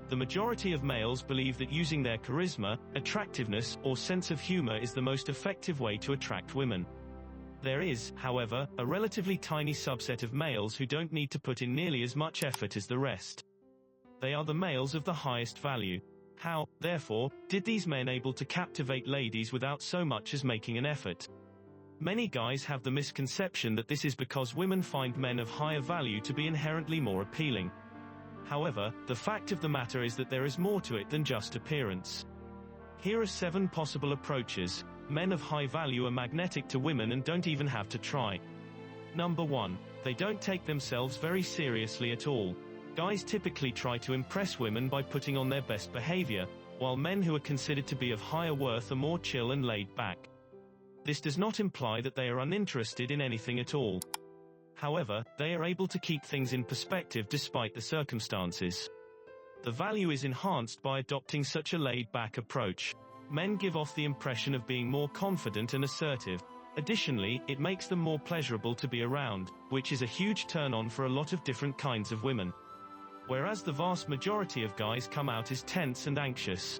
The majority of males believe that using their charisma, attractiveness, or sense of humor is the most effective way to attract women. There is, however, a relatively tiny subset of males who don't need to put in nearly as much effort as the rest. They are the males of the highest value. How, therefore, did these men able to captivate ladies without so much as making an effort? Many guys have the misconception that this is because women find men of higher value to be inherently more appealing. However, the fact of the matter is that there is more to it than just appearance. Here are 7 possible approaches. Men of high value are magnetic to women and don't even have to try. Number 1. They don't take themselves very seriously at all. Guys typically try to impress women by putting on their best behavior, while men who are considered to be of higher worth are more chill and laid back. This does not imply that they are uninterested in anything at all. However, they are able to keep things in perspective despite the circumstances. The value is enhanced by adopting such a laid-back approach. Men give off the impression of being more confident and assertive. Additionally, it makes them more pleasurable to be around, which is a huge turn-on for a lot of different kinds of women. Whereas the vast majority of guys come out as tense and anxious.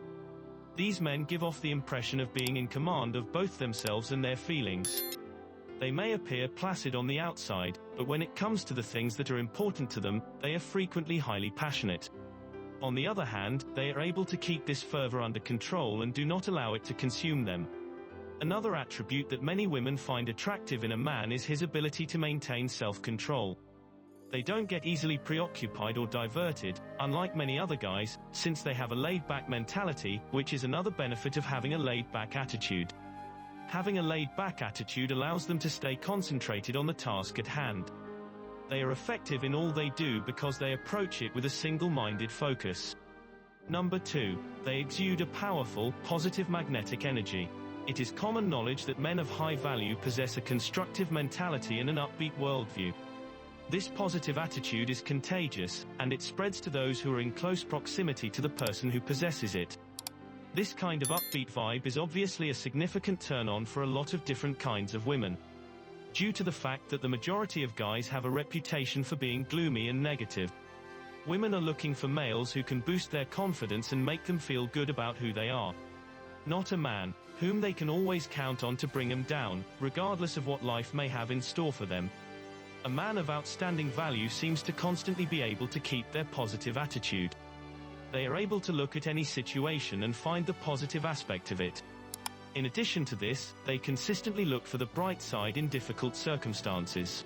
These men give off the impression of being in command of both themselves and their feelings. They may appear placid on the outside, but when it comes to the things that are important to them, they are frequently highly passionate. On the other hand, they are able to keep this fervor under control and do not allow it to consume them. Another attribute that many women find attractive in a man is his ability to maintain self-control. They don't get easily preoccupied or diverted, unlike many other guys, since they have a laid-back mentality, which is another benefit of having a laid-back attitude. Having a laid-back attitude allows them to stay concentrated on the task at hand. They are effective in all they do because they approach it with a single-minded focus. Number 2. They exude a powerful, positive magnetic energy. It is common knowledge that men of high value possess a constructive mentality and an upbeat worldview. This positive attitude is contagious, and it spreads to those who are in close proximity to the person who possesses it. This kind of upbeat vibe is obviously a significant turn-on for a lot of different kinds of women. Due to the fact that the majority of guys have a reputation for being gloomy and negative. Women are looking for males who can boost their confidence and make them feel good about who they are. Not a man whom they can always count on to bring them down, regardless of what life may have in store for them. A man of outstanding value seems to constantly be able to keep their positive attitude. They are able to look at any situation and find the positive aspect of it. In addition to this, they consistently look for the bright side in difficult circumstances.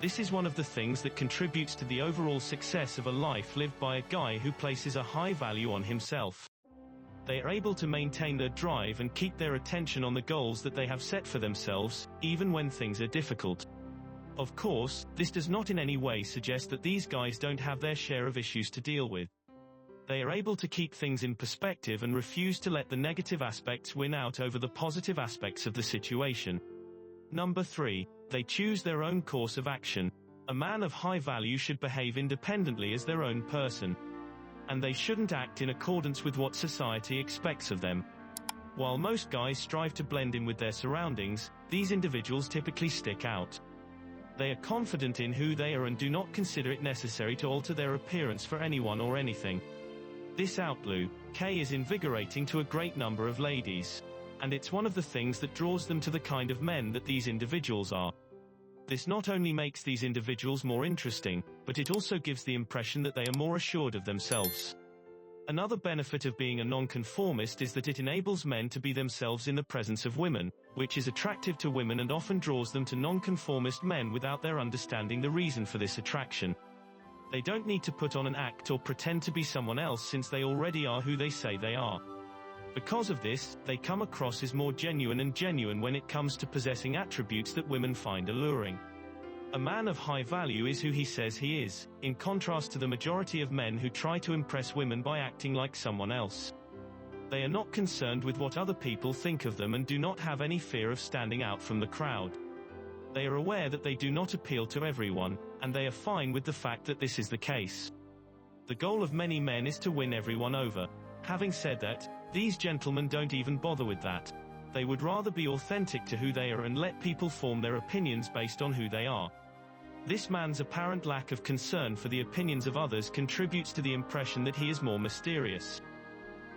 This is one of the things that contributes to the overall success of a life lived by a guy who places a high value on himself. They are able to maintain their drive and keep their attention on the goals that they have set for themselves, even when things are difficult. Of course, this does not in any way suggest that these guys don't have their share of issues to deal with. They are able to keep things in perspective and refuse to let the negative aspects win out over the positive aspects of the situation. Number 3. They choose their own course of action. A man of high value should behave independently as their own person. And they shouldn't act in accordance with what society expects of them. While most guys strive to blend in with their surroundings, these individuals typically stick out. They are confident in who they are and do not consider it necessary to alter their appearance for anyone or anything. This outlook is invigorating to a great number of ladies. And it's one of the things that draws them to the kind of men that these individuals are. This not only makes these individuals more interesting, but it also gives the impression that they are more assured of themselves. Another benefit of being a nonconformist is that it enables men to be themselves in the presence of women, which is attractive to women and often draws them to nonconformist men without their understanding the reason for this attraction. They don't need to put on an act or pretend to be someone else since they already are who they say they are. Because of this, they come across as more genuine when it comes to possessing attributes that women find alluring. A man of high value is who he says he is, in contrast to the majority of men who try to impress women by acting like someone else. They are not concerned with what other people think of them and do not have any fear of standing out from the crowd. They are aware that they do not appeal to everyone, and they are fine with the fact that this is the case. The goal of many men is to win everyone over. Having said that, these gentlemen don't even bother with that. They would rather be authentic to who they are and let people form their opinions based on who they are. This man's apparent lack of concern for the opinions of others contributes to the impression that he is more mysterious.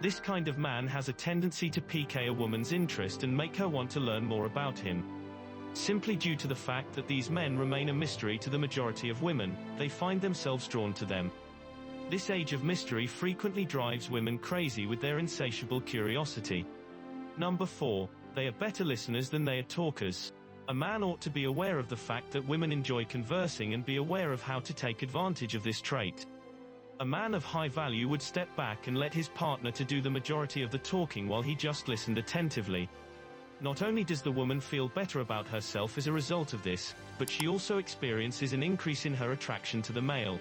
This kind of man has a tendency to pique a woman's interest and make her want to learn more about him. Simply due to the fact that these men remain a mystery to the majority of women, they find themselves drawn to them. This age of mystery frequently drives women crazy with their insatiable curiosity. Number 4. They are better listeners than they are talkers. A man ought to be aware of the fact that women enjoy conversing and be aware of how to take advantage of this trait. A man of high value would step back and let his partner to do the majority of the talking while he just listened attentively. Not only does the woman feel better about herself as a result of this, but she also experiences an increase in her attraction to the male.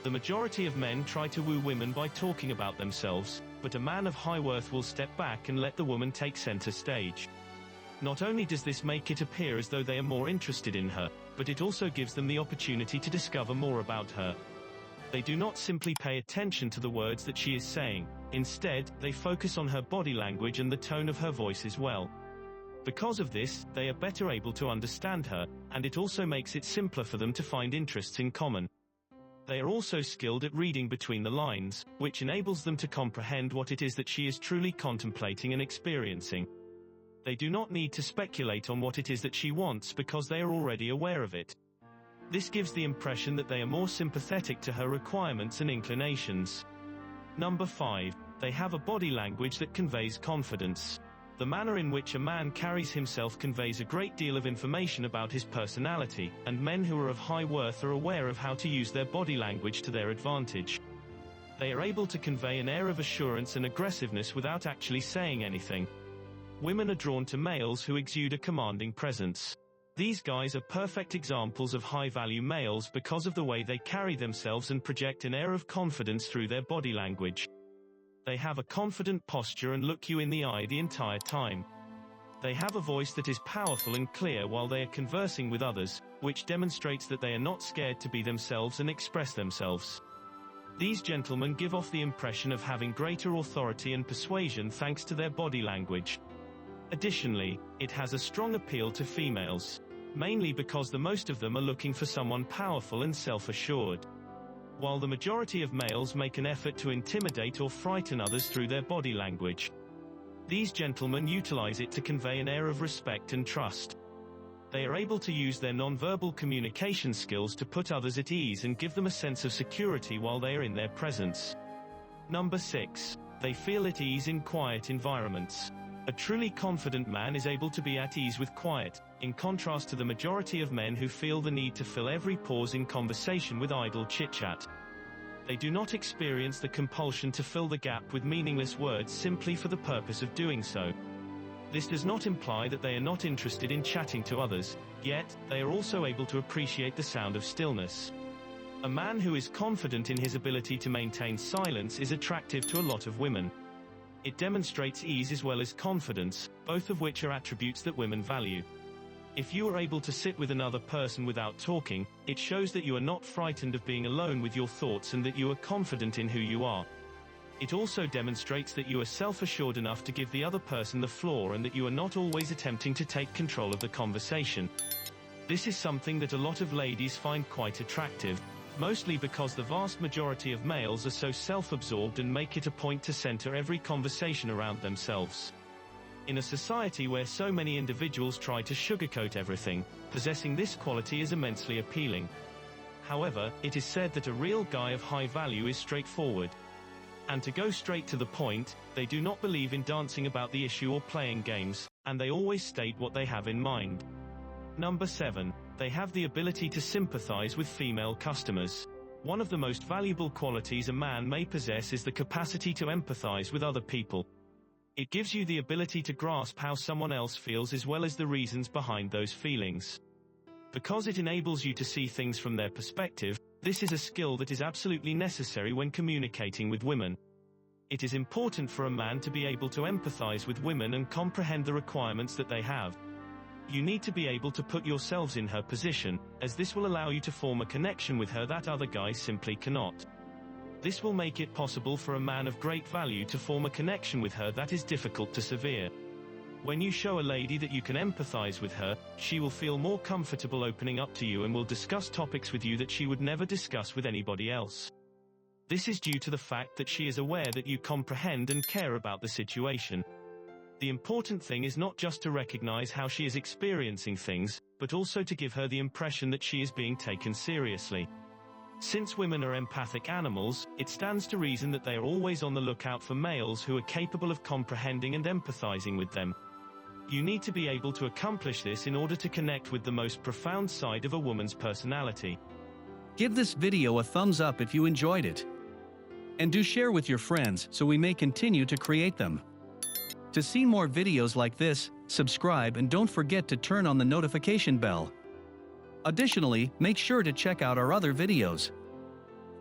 The majority of men try to woo women by talking about themselves, but a man of high worth will step back and let the woman take center stage. Not only does this make it appear as though they are more interested in her, but it also gives them the opportunity to discover more about her. They do not simply pay attention to the words that she is saying. Instead, they focus on her body language and the tone of her voice as well. Because of this, they are better able to understand her, and it also makes it simpler for them to find interests in common. They are also skilled at reading between the lines, which enables them to comprehend what it is that she is truly contemplating and experiencing. They do not need to speculate on what it is that she wants because they are already aware of it. This gives the impression that they are more sympathetic to her requirements and inclinations. Number 5. They have a body language that conveys confidence. The manner in which a man carries himself conveys a great deal of information about his personality, and men who are of high worth are aware of how to use their body language to their advantage. They are able to convey an air of assurance and aggressiveness without actually saying anything. Women are drawn to males who exude a commanding presence. These guys are perfect examples of high-value males because of the way they carry themselves and project an air of confidence through their body language. They have a confident posture and look you in the eye the entire time. They have a voice that is powerful and clear while they are conversing with others, which demonstrates that they are not scared to be themselves and express themselves. These gentlemen give off the impression of having greater authority and persuasion thanks to their body language. Additionally, it has a strong appeal to females, mainly because the most of them are looking for someone powerful and self-assured. While the majority of males make an effort to intimidate or frighten others through their body language, these gentlemen utilize it to convey an air of respect and trust. They are able to use their nonverbal communication skills to put others at ease and give them a sense of security while they are in their presence. Number 6. They feel at ease in quiet environments. A truly confident man is able to be at ease with quiet, in contrast to the majority of men who feel the need to fill every pause in conversation with idle chit-chat. They do not experience the compulsion to fill the gap with meaningless words simply for the purpose of doing so. This does not imply that they are not interested in chatting to others, yet, they are also able to appreciate the sound of stillness. A man who is confident in his ability to maintain silence is attractive to a lot of women. It demonstrates ease as well as confidence, both of which are attributes that women value. If you are able to sit with another person without talking, it shows that you are not frightened of being alone with your thoughts and that you are confident in who you are. It also demonstrates that you are self-assured enough to give the other person the floor and that you are not always attempting to take control of the conversation. This is something that a lot of ladies find quite attractive, mostly because the vast majority of males are so self-absorbed and make it a point to center every conversation around themselves. In a society where so many individuals try to sugarcoat everything, possessing this quality is immensely appealing. However, it is said that a real guy of high value is straightforward. And to go straight to the point, they do not believe in dancing about the issue or playing games, and they always state what they have in mind. Number 7. They have the ability to sympathize with female customers. One of the most valuable qualities a man may possess is the capacity to empathize with other people. It gives you the ability to grasp how someone else feels as well as the reasons behind those feelings. Because it enables you to see things from their perspective, this is a skill that is absolutely necessary when communicating with women. It is important for a man to be able to empathize with women and comprehend the requirements that they have. You need to be able to put yourselves in her position, as this will allow you to form a connection with her that other guys simply cannot. This will make it possible for a man of great value to form a connection with her that is difficult to severe. When you show a lady that you can empathize with her, she will feel more comfortable opening up to you and will discuss topics with you that she would never discuss with anybody else. This is due to the fact that she is aware that you comprehend and care about the situation. The important thing is not just to recognize how she is experiencing things, but also to give her the impression that she is being taken seriously. Since women are empathic animals, it stands to reason that they are always on the lookout for males who are capable of comprehending and empathizing with them. You need to be able to accomplish this in order to connect with the most profound side of a woman's personality. Give this video a thumbs up if you enjoyed it. And do share with your friends so we may continue to create them. To see more videos like this, subscribe and don't forget to turn on the notification bell. Additionally, make sure to check out our other videos.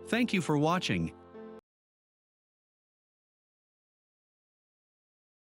Thank you for watching.